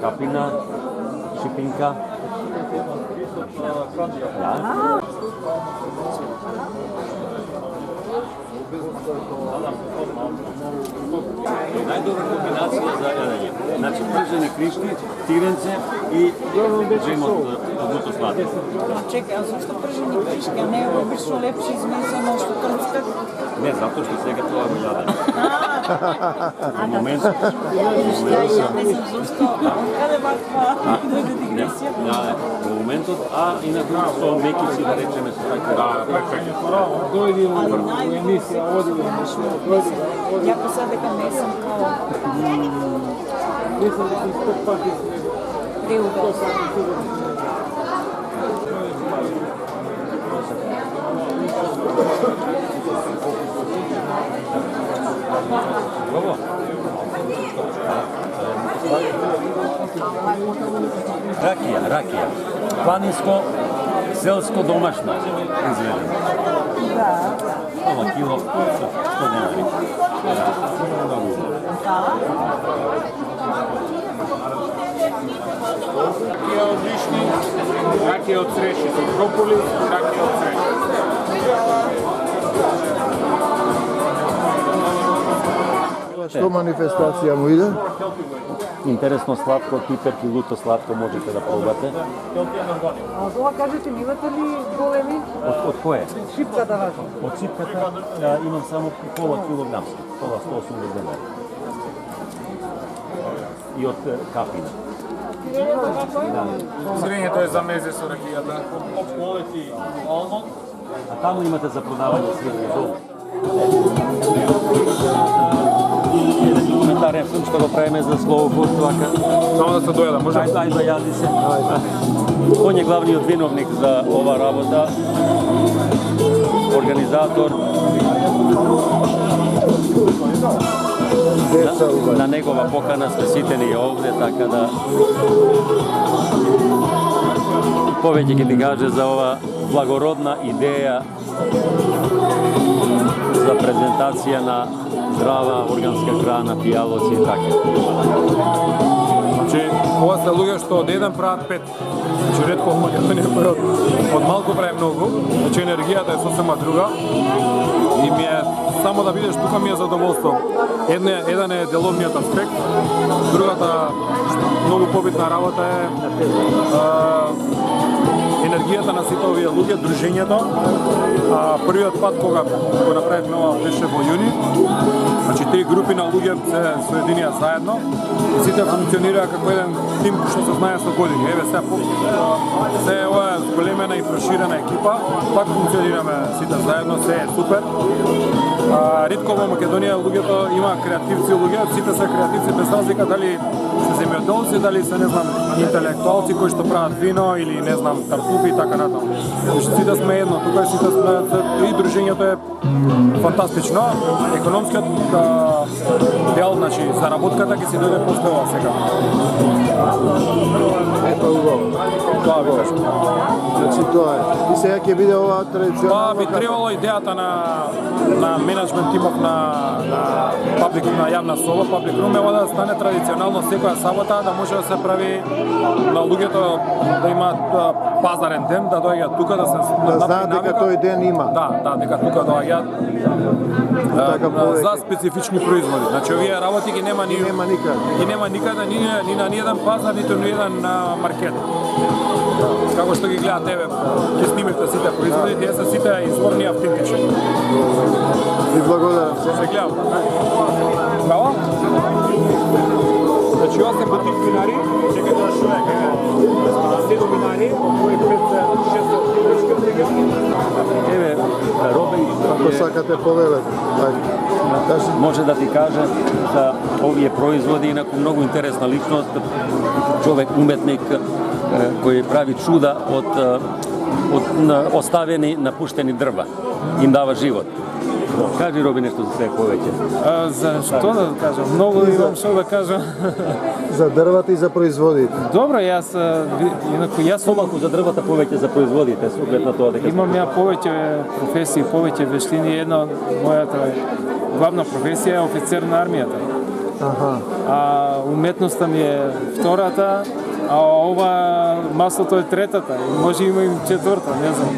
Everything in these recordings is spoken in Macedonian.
Kapina, šipinka. Ja. Najdobra kombinacija za jadanje. Znači prženi kriški, tirence i džem od buto sladka. Čekaj, a zašto prženi kriški, a ne obično lepše izmesano što trnska? Ne, zato što svega to je jadanje. U momentu... Ja ne znam zašto, kada je ovakva dojde digresija? U momentu, a inače su mekici da rečeme su tako. Ali najbolje ja pa sada kad ne sam kao priuda. Rakija. Planinsko, selsko, domašno izvedeno. Da. Ovo kilo, 100 dinari. Rakija od višnji, rakija od sreći, propolis, rakija od sreći. Što manifestacija mu ide? Interesno slatko, kiperki, luto slatko možete da probate. A това кажете ми, имате ли големи? Od koje? Шипка да важно. Od šipkata imam samo pola kilogramski, pola 180 dinara. I od kapina. Srednjето е за мезе со ракијата. A tamo imate za prodavanje srednje zolu. Komentaren film što ga pravime za slovo food ovaka. Само да се дојада, може? Ajde, jadi se. On je glavni vinovnik za ova rabota, organizator. Na njegova pokana ste siteni ovdje, tako da poveće ki ti kaže za ova blagorodna ideja za prezentacija na zdrava organska hrana, pijaloci i tako. Значи, ова се луѓе што од еден прават 5. Значи, ретко во Македонија кој од малку прави многу. Значи, енергијата е сосема друга. И ми е само да видиш, тука ми е задоволство. Еден е деловниот аспект, другата многу побитна работа е енергијата на сите овие луѓе, дружењето. Првиот пат кога го направивме ова беше во јуни. Значи 3 групи на луѓе се соединија заедно и сите функционираа како еден тим што се знае со години. Еве се ова е зголемена и проширена екипа, пак функционираме сите заедно, се е супер. Ретко во Македонија луѓето има креативци луѓе, сите се креативци без разлика дали се земјоделци, дали се не знам интелектуалци кои што прават вино или не знам тартуфи и така натаму. Сите сме едно, тука сите сме и дружењето е фантастично. Економскиот дел, значи заработката ќе си дојде после ова сега. Ето убаво. Тоа би кажам. Значи тоа е. И сега ќе биде ова традиционално... Тоа би требало идејата на менеджмент тимов на Public на јавна соба, Public Room, ева да стане традиционално секоја сабота, да може да се прави на луѓето да имаат пазарен ден, да доаѓаат тука да се Да знаат дека тој ден има. Да, дека тука доаѓаат за специфични производи. Значи овие работи ги нема ни Нема никаде. Ги нема никаде, ни на ниеден пазар, ниту на еден маркет. Како што ги гледате, еве, ќе снимите сите производи, тие се сите изворни и автентични. Ви благодарам. Се гледам. Браво. Значи, ова се бутик винари, чекај тоа човек, еве, 7 винари, од кои 5-6 региони. Еве, Робе Ако сакате повелете. може да ти каже за овие производи, инаку многу интересна личност, човек уметник кој прави чуда од оставени напуштени дрва. Им дава живот. Кажи, Роби, нешто за све повеќе. За што да кажам? Многу имам што да кажам. За дрвата и за производите. Добро, инаку јас Помалку за дрвата, повеќе за производите, со оглед на тоа дека имам ја повеќе професии, повеќе вештини. Една од мојата главна професија е офицер на армијата. а уметноста ми е втората, а ова маслото е третата. И може има и четврта, не знам.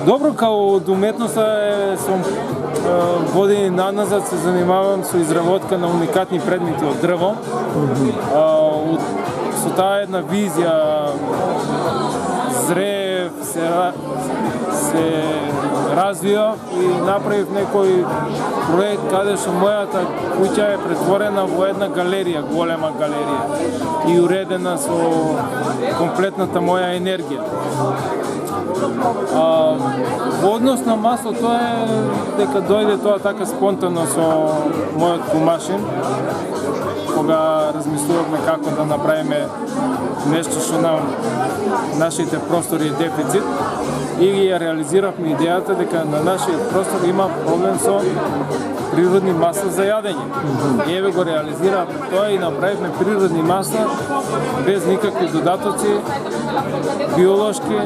Добро, као од уметноста сум години наназад се занимавам со изработка на уникатни предмети од дрво. Со таа една визија зрев, се развијав и направив некој проект каде што мојата куќа е претворена во една галерија, голема галерија и уредена со комплетната моја енергија. Во однос на масло, тоа е дека дојде тоа така спонтано со мојот кумашин, кога размислувавме како да направиме нешто што на нашите простори е дефицит и ја реализиравме идејата дека на нашиот простор има проблем со природни масла за јадење. И еве го реализиравме тоа и направивме природни масла без никакви додатоци, биолошки,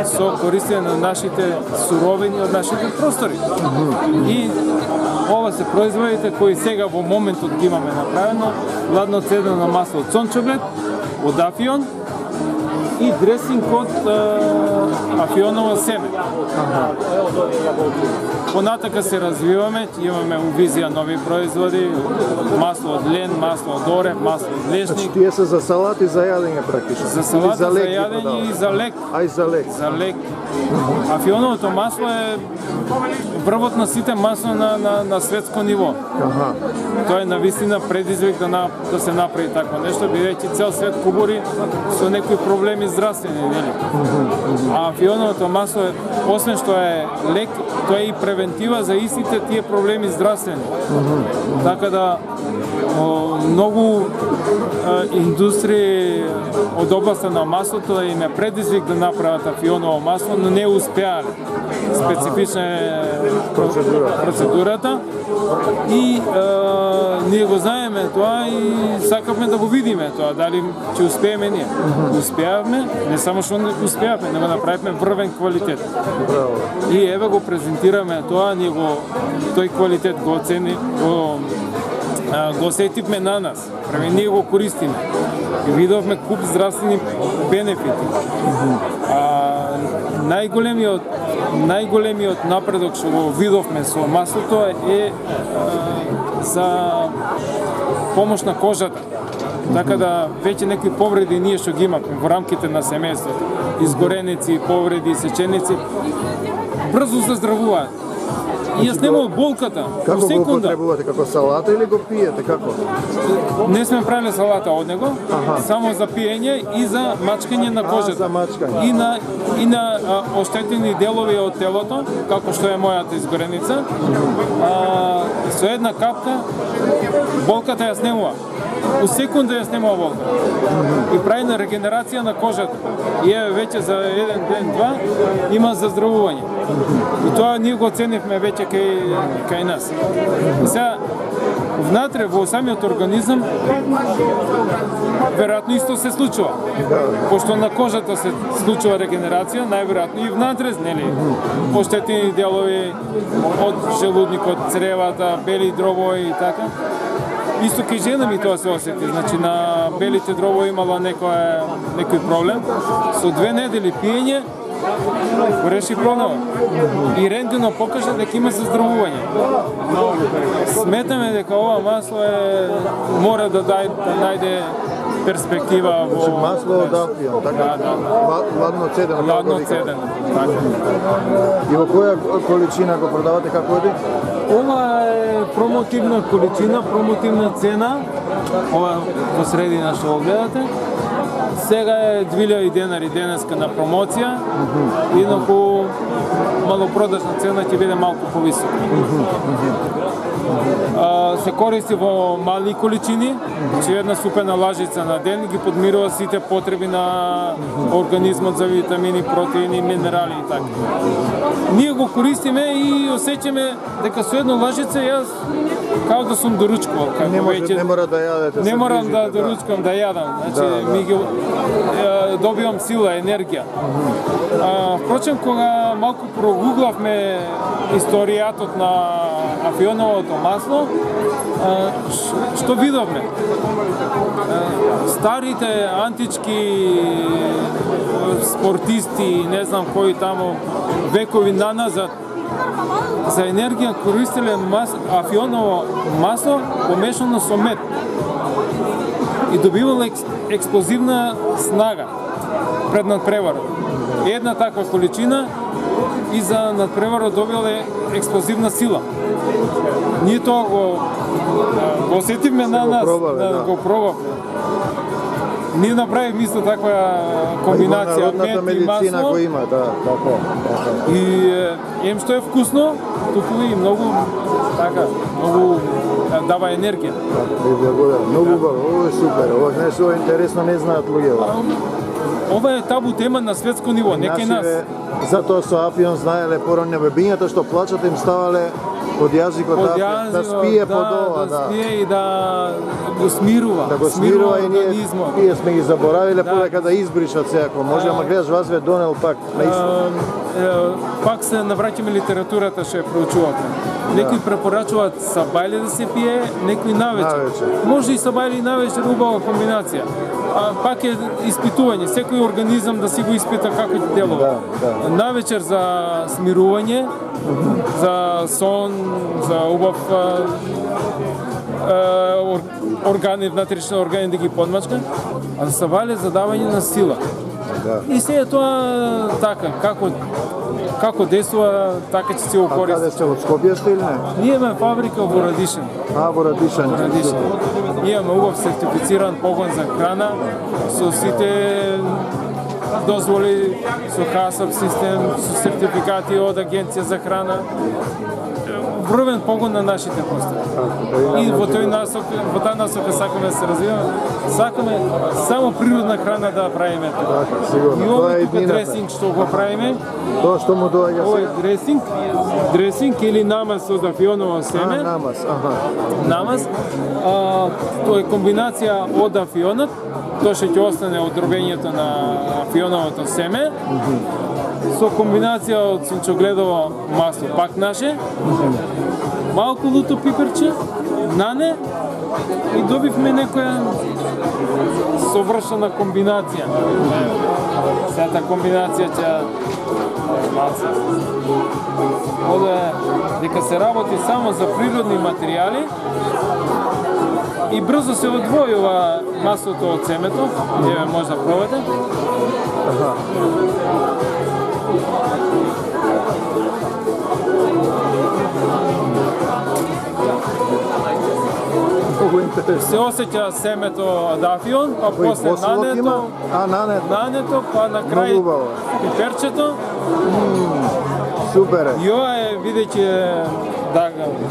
со користење на нашите суровини од нашите простори. И ова се производите кои сега во моментот ги имаме направено, ладно цедено масло од сончоглед, од афион и дресинг од афионово семе. Понатака се развиваме, имаме у визија нови производи, масло од лен, масло од орев, масло од лешник. Значи тие се за салат и за јадење практично. За салата, за јадење и за лек. А и за лек. За лек. Афионовото масло е врвот на сите масло на светско ниво. Тоа е навистина предизвик да се направи такво нешто, бидејќи цел свет кубури со некои проблеми здравствени, нели? А афионовото масло е, освен што е лек, тоа е и превентива за истите тие проблеми здравствени. Така да многу индустрии од областа на маслото им е предизвик да направат афионово масло, но не успеале. Специфична е процедурата и ние го знаеме тоа и сакавме да го видиме тоа, дали ќе успееме ние. Успеавме, не само што не успеавме, него направивме врвен квалитет. И еве го презентираме тоа, ние тој квалитет го оцени, го осетивме на нас, ние го користиме и видовме куп здравствени бенефити. Најголемиот напредок што го видовме со маслото е за помош на кожата. Така да веќе некои повреди ние што ги имаме во рамките на семејството, изгореници, повреди, сеченици, брзо се здравуваат. И јас немам болката. Како го употребувате, како салата или го пиете, како? Не сме правиле салата од него, само за пиење и за мачкање на кожата. За мачкање. И на оштетени делови од телото, како што е мојата изгореница. Со една капка болката ја снемува. У секунда ја снемува болка. И прави на регенерација на кожата. И еве веќе за еден ден, два има заздравување. И тоа ние го ценивме веќе кај нас. И сега внатре во самиот организам веројатно исто се случува. Пошто на кожата се случува регенерација, најверојатно и внатре, нели? Оштетени делови од желудникот, цревата, бели дробови и така. Исто кај жена ми тоа се осети, значи на белите дробови имала некој проблем. Со 2 недели пиење го реши проблемот. И рентгенот покажа дека има заздравување. Сметаме дека ова масло мора да најде перспектива во масло од афион, така? Ладно цедено. Ладно цедено, така. И во која количина го продавате, како е? Ова е промотивна количина, промотивна цена. Ова во средина што го гледате. Сега е 2000 денари денеска на промоција, инаку малопродажна цена ќе биде малку повисока. Се користи во мали количини, че една супена лажица на ден ги подмирува сите потреби на организмот за витамини, протеини, минерали и така. Ние го користиме и осеќаме дека со една лажица јас као да сум доручкувал. Не мора да јадете. Не морам да доручкам, да јадам. Значи, ми ги добивам сила, енергија. Впрочем, кога малку прогуглавме историјатот на афионовото масло, што видовме? Старите антички спортисти, не знам кои таму, векови наназад, за енергија користеле афионово масло помешано со мед и добивало експлозивна снага пред надпреварот. Една таква количина и за надпреварот добиле експлозивна сила. Ние тоа го осетивме на нас, да го пробавме. Ние направивме исто таква комбинација мед и масло. Има, да, така. И што е вкусно, туку и многу дава енергија. Ви благодарам. Многу убаво, ово е супер. Ово нешто интересно не знаат луѓето. Ова е табу тема на светско ниво, не кај нас. Затоа со Афион знаеле порано бебињата што плачат им ставале од јазикот да спие под ова, да спие и да го смирува. Да го смирува и ние организмот. тие сме ги заборавиле подека да избришат секако. Може, ама гледаш вас ве донел пак на исто. Пак се навраќаме литературата, што ја проучуваме. Некои препорачуваат са бајле да се пие, некои навечер. Може и са бајле и навечер, убава комбинација. Пак е испитување, секој организам да си го испита како ќе делува. Навечер за смирување, за сон, за убав органи, внатрешни органи да ги подмачка, а за сабале за давање на сила. И се е тоа така, како действува, така ќе се го користи. А каде сте, од Скопје сте или не? Ние имаме фабрика во Радишин. Во Радишин. Имаме убав сертифициран погон за храна со сите дозволи, со ХАСАП систем, со сертификати од Агенција за храна. Врвен погон на нашите постои. И во таа насока сакаме да се развиваме. Сакаме само природна храна да правиме. И овој тука дресинг што го правиме. Тоа што му доаѓа сега? Дресинг или намаз од афионово семе. Намаз. Тоа е комбинација од афионот. Тоа што ќе остане од дробењето на афионовото семе. Со комбинација од сончогледово масло, пак наше, малку луто пиперче, нане и добивме некоја совршена комбинација. Сета комбинација ќе оде дека се работи само за природни материјали и брзо се одвојува маслото од семето. Еве може да пробате. Се осеќа семето од афион, па после нането, па на крај пиперчето. Супер е. И ова е, видејќи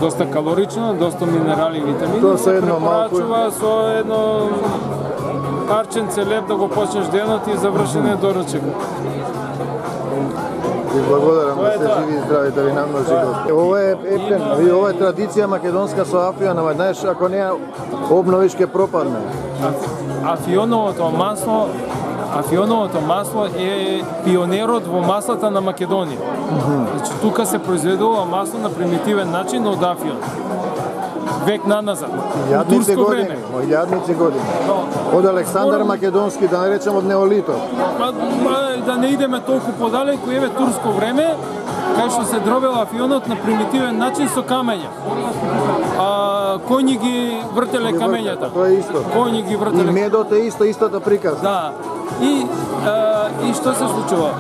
доста калорично, доста минерали и витамини. Се препорачува со едно парченце леб да го почнеш денот и завршене доручек. Ви благодарам, да сте живи и здрави, да ви намножи Господ. Ова е ептен, ова е традиција македонска со афион, ама знаеш, ако не обновиш ќе пропадне. Афионовото масло е пионерот во маслата на Македонија. Значи, тука се произведува масло на примитивен начин од афион. Век наназад. Илјадници години. Од Александар Македонски, да наречем од неолитот. Да не идеме толку подалеку, еве турско време, кај што се дробел афионот на примитивен начин со камења. Коњи ги вртеле камењата. Тоа е исто. Коњи ги вртеле. И медот е истата приказна. Да. И што се случува?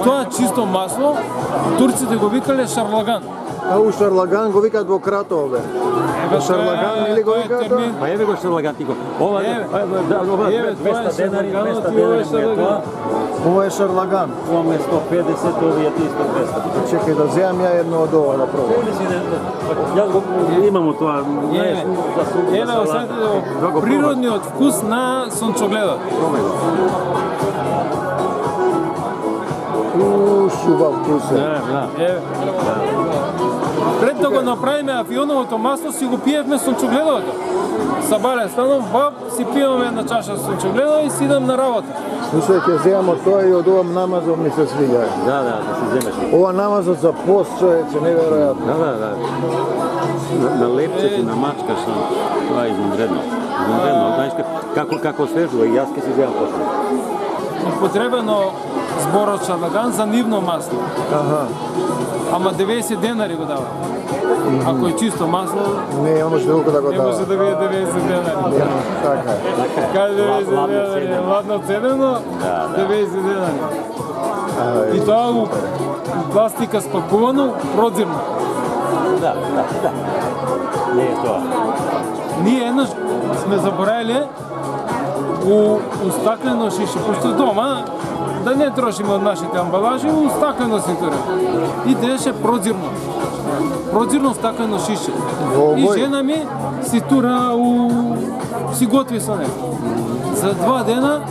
Тоа чисто масло, турците го викале шарлаган. Шарлаган го викаат во Кратово, бе. Шарлаган или го викаат тоа? Па еве го шарлаган ти го. Ова 200 денари, 200 денари е тоа. Ова е шарлаган. Ова е 150, овие ти 150. Чекај да земам ја едно од ова да пробам. Јас го имам тоа. Еве осетите природниот вкус на сончогледот. Шубав вкус е. Еве. Пред да го направиме афионовото масло, си го пиевме сончогледовото. Сабале, станам, баб, си пиваме една чаша сончогледо и си идам на работа. Слушай, ќе земам тоа и од ова намазот ми се свиѓа. Да, си вземеш. Ова намазот за пост, човече, неверојатно. Да. На лепчето, на мачкаш, това е извънредно. Знаеш како свежува и аз ке си вземам после. Употребено зборот шалаган за нивно масло. Аха. Ама 90 денари го дава. Ако е чисто масло, Не може толку да го не дава. може да биде 90 денари. Така е. Кај 90 денари? Ладно цедено, 90 денари. И тоа у пластика спакувано, продзирно. Да. Не е тоа. Ние еднаш сме заборавили у стаклено шише, пошто дома да не трошиме од нашите амбалажи, у стаклено си туре. И беше продзирно. Продзирно стаклено шише. И жена ми си тура си готви со него. За 2 дена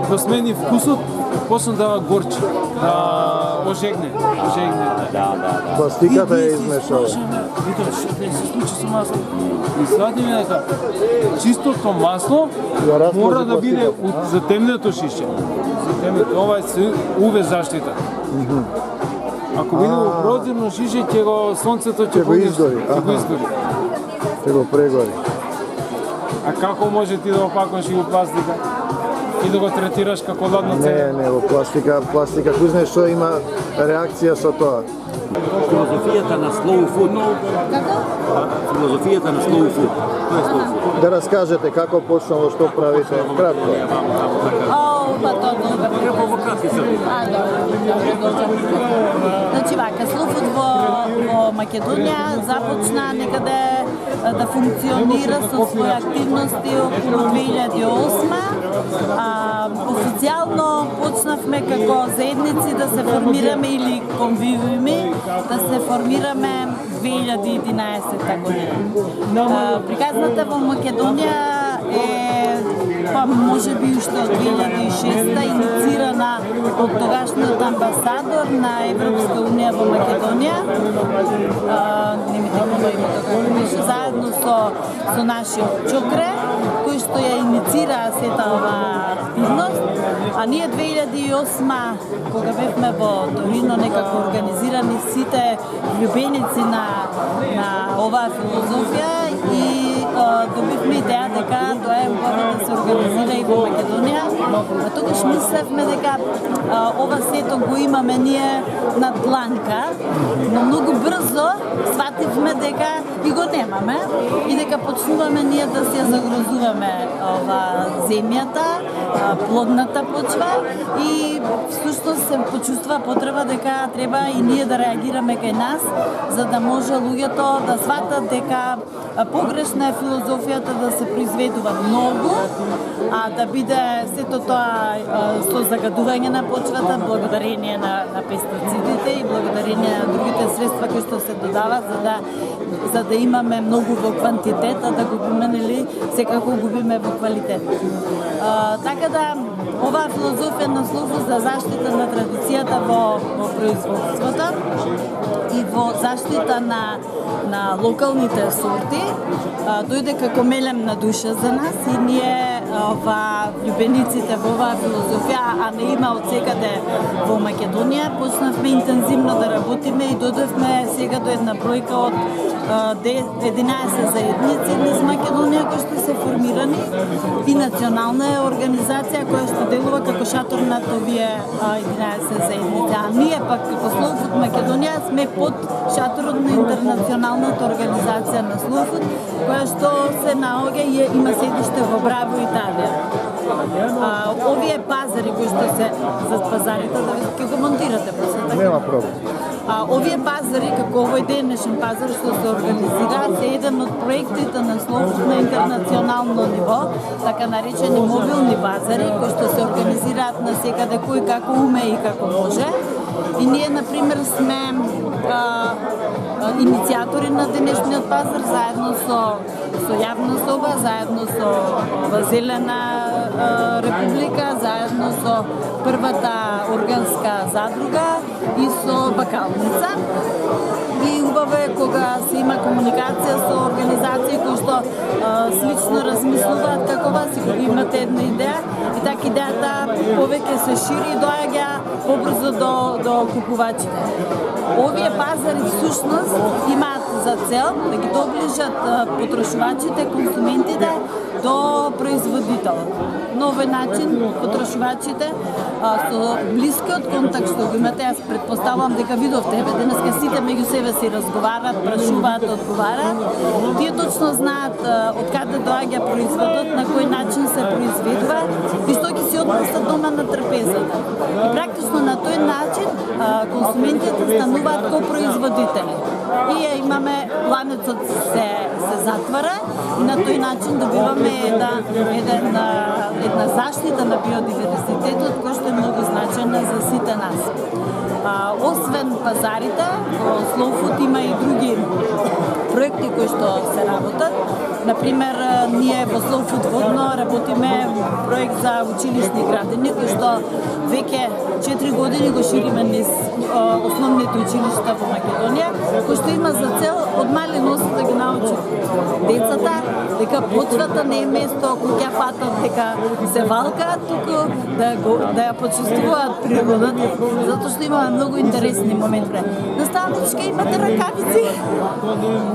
го смени вкусот, почна да горчи, да ожегне. Да. Пластиката е И измешала. Вика, што да се случи со масло? И сватиме дека чистото масло Ја разположи мора да биде пластиката. за темното шише. За темното, ова е се UV заштита. Ако биде у продзирно шише, ќе го сонцето ќе го изгори, Ќе го изгори. Ќе го прегори. А како може ти да опакуваш и у пластика и да го третираш како ладно цене? Не, во пластика, кој знае што има реакција со тоа. Филозофијата на slow food. Филозофијата на slow food. Тоа е slow food. Да раскажете како почнало, што правите, кратко. Па тоа добро. Во кратки црти. Значи вака, Слуфуд во Македонија започна некаде да функционира со своји активности околу 2008. Официјално почнавме како заедници да се формираме или конвивиуми, да се формираме 2011 година. Приказната во Македонија е може би уште од 2006 инициирана од тогашниот амбасадор на Европска унија во Македонија. Не ми текнува името како беше, заедно со нашиот Чокре, кој што ја инициира сета оваа активност. А ние 2008, кога бевме во Торино, некако организирани сите љубеници на оваа филозофија и добивме идеја дека тоа е убаво да се организира и во Македонија. А тогаш мислевме дека ова сето го имаме ние на дланка, но многу брзо свативме дека и го немаме и дека почнуваме ние да се загрозуваме земјата, плодната почва и всушност се почувства потреба дека треба и ние да реагираме кај нас, за да може луѓето да сватат дека погрешна е филозофијата да се произведува многу, а да биде сето тоа со загадување на почвата, благодарение на пестицидите и благодарение на другите средства кои што се додават за да имаме многу во квантитет, а да губиме нели секако губиме во квалитет. Така да оваа филозофија на Слуфуд за заштита на традицијата во производството и во заштита на локалните сорти дојде како мелем на душа за нас и ние љубениците во оваа филозофија, а не има од секаде во Македонија, почнавме интензивно да работиме и додевме сега до една бројка од 11 заедници низ Македонија кои што се формирани и национална е организација која што делува како шатор над овие 11 заедници. А ние пак како Слоуфуд Македонија сме под шаторот на интернационалната организација на Слоуфуд, која што се наоѓа и има седиште во Браво, Италија. Овие пазари кои што се за пазарите да ќе го монтирате после така. Нема проблем. Овие пазари, како овој денешен пазар што се организира, се еден од проектите на Слоуфуд на интернационално ниво, така наречени мобилни пазари, кои што се организираат на секаде кој како уме и како може. И ние, например, сме инициатори на денешниот пазар, заедно со Јавна соба, заедно со Зелена република, заедно со првата органска задруга и со бакалница. И убаво е кога се има комуникација со организации кои што слично размислуваат какова си, кога имате една идеја и така идејата повеќе се шири и доаѓа побрзо до купувачите. Овие пазари всушност имаат за цел да ги доближат потрошувачите, консументите до производителот. На овој начин потрошувачите со блискиот контакт што го имате, јас предпоставувам дека видовте, денеска сите меѓу себе си разговарат, прашуваат, одговараат. Тие точно знаат од каде доаѓа производот, на кој начин се произведува и што ги се однесат дома на трпезата. И практично на тој начин консументите стануваат ко-производители. И имаме, ланецот се затвара и на тој начин добиваме една заштита на биодиверзитетот, која што е многу значена за сите нас. Освен пазарите, во Slow Food има и други проекти кои што се работат. Например, ние во Slow Food Водно работиме проект за училишни градини, кој што веќе 4 години го шириме низ основните училишта во Македонија, кој што има за цел од мали носи да ги научи децата дека почвата не е место кој ќе фатат дека се валкаат, туку да ја почувствуваат природата, затоа што имаме многу интересни моменти. Наставничка, имате ракавици?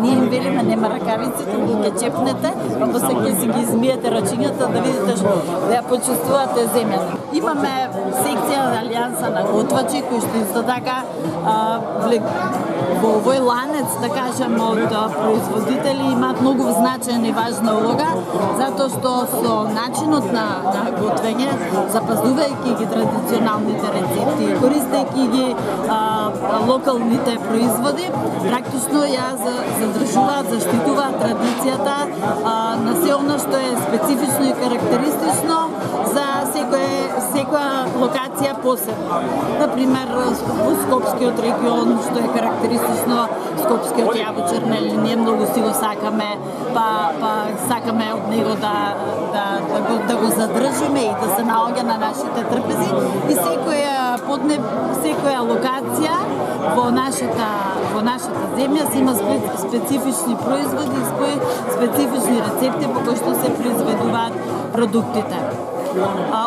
Ние им велиме нема ракавици, туку ќе чепнете, па после ќе си ги измиете рачињата да видите што да ја почувствувате земјата. Имаме секција на Алијанса на готвачи кои што исто така во овој ланец, да кажем, од производители имаат многу значајна и важна улога, затоа што со начинот на готвење, запазувајќи ги традиционалните рецепти, користејќи ги локалните производи, практично ја задржуваат, заштитуваат традицијата на се оно што е специфично и карактеристично за секоја локација посебно. Например, во Скопскиот регион, што е карактеристично, Скопскиот јабучар, ние многу си го сакаме, па сакаме од него да го задржиме и да се наоѓа на нашите трпези и секоја локација во нашата земја си има специфични производи, специфични рецепти по кои што се произведуваат продуктите.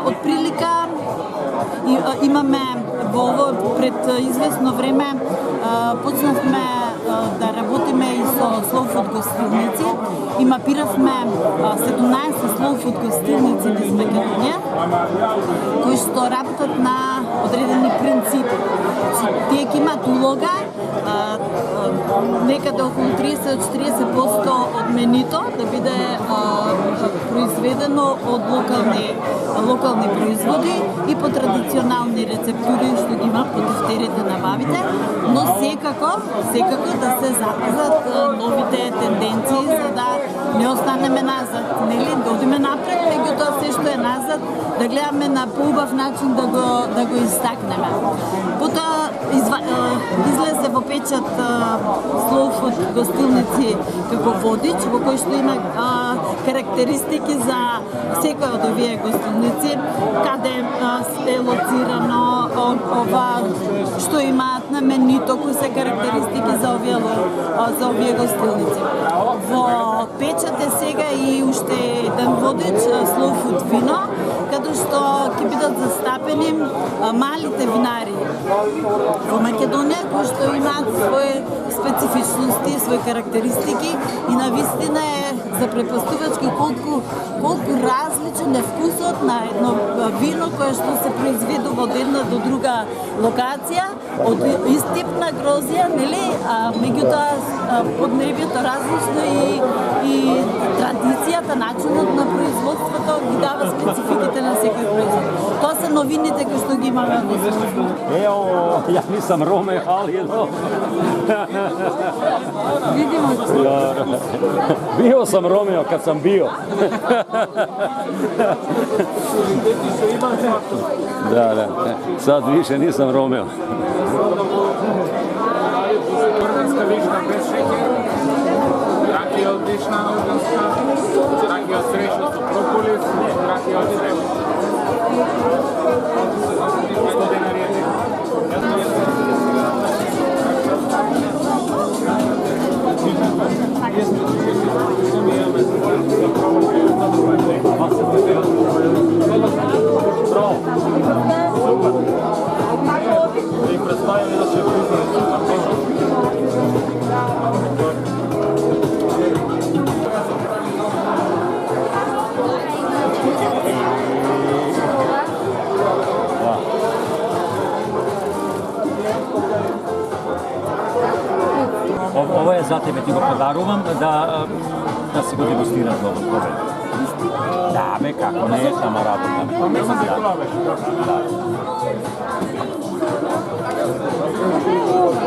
Од прилика имаме во ово пред известно време почнавме да работиме и со Slow Food гостилници и мапиравме 17 Slow Food гостилници низ Македонија кои што работат на одредени принципи. Тие ќе имаат улога некаде околу 30-40% од менито да биде произведено од локални производи и по традиционални рецептури што ги има по тефтерите на бабите, но секако да се запазат новите тенденции за да не останеме назад, нели, да одиме напред, меѓутоа се што е назад да гледаме на поубав начин да го истакнеме. Потоа излезе во печат Slow Food гостилници како водич, во кој што има карактеристики за секој од овие гостилници, каде е лоцирано, што имаат на менито, кои се карактеристики за овие гостилници. Во печат е сега и уште еден водич, Slow Food вино, каде што ќе бидат застапени малите винари во Македонија, кои што имаат своји специфичности, своји карактеристики и навистина е запрепастувачки колку различен е вкусот на едно вино кое што се произведува од една до друга локација, од ист тип на грозија, нели, меѓутоа поднебјето различно и традицијата, начинот на производството ги дава спецификите на секој производ. Тоа се новините кои што ги имаме во Slow. Evo, ja nisam Rome, ali Видимо се. bio sam Romeo kad sam bio. Da, sad više nisam Romeo. Organska višnja bez šećera, rakija odlična organska, rakija srećna su propolis, rakija od srećna. 100 dinari je. Ovo je za tebe, ti ga podarujem da si ga degustiraš dobro. Da, be kako, ne samo radom.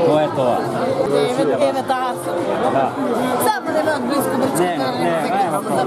To je to. Eve tasa. Da. Samo da me od blisko brčka. Ne, Za